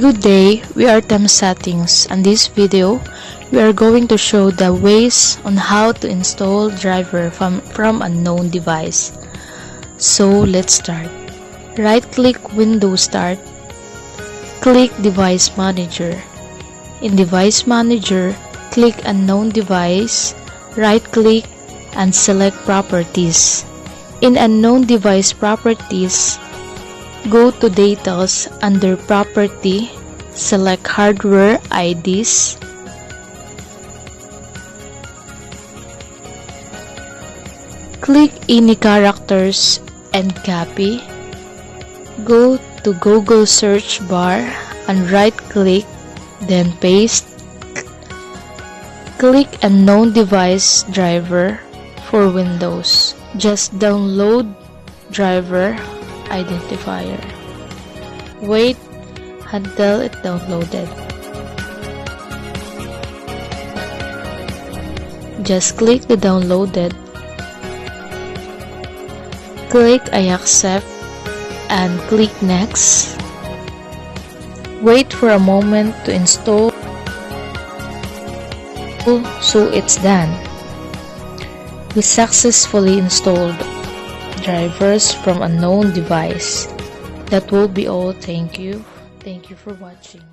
Good day, we are Tem Settings, and this video we are going to show the ways on how to install driver from unknown device. So let's start. Right click Windows Start, click Device Manager. In Device Manager, click Unknown Device, right click and select Properties. In Unknown Device Properties, go to Details under Property, select Hardware IDs. Click any characters and copy. Go to Google search bar and right click, then paste. Click Unknown Device Driver for Windows. Just download driver identifier. Wait until it downloaded. Just click the downloaded. Click I accept and click next. Wait for a moment to install, so it's done. We successfully installed drivers from unknown device. That will be all. Thank you for watching.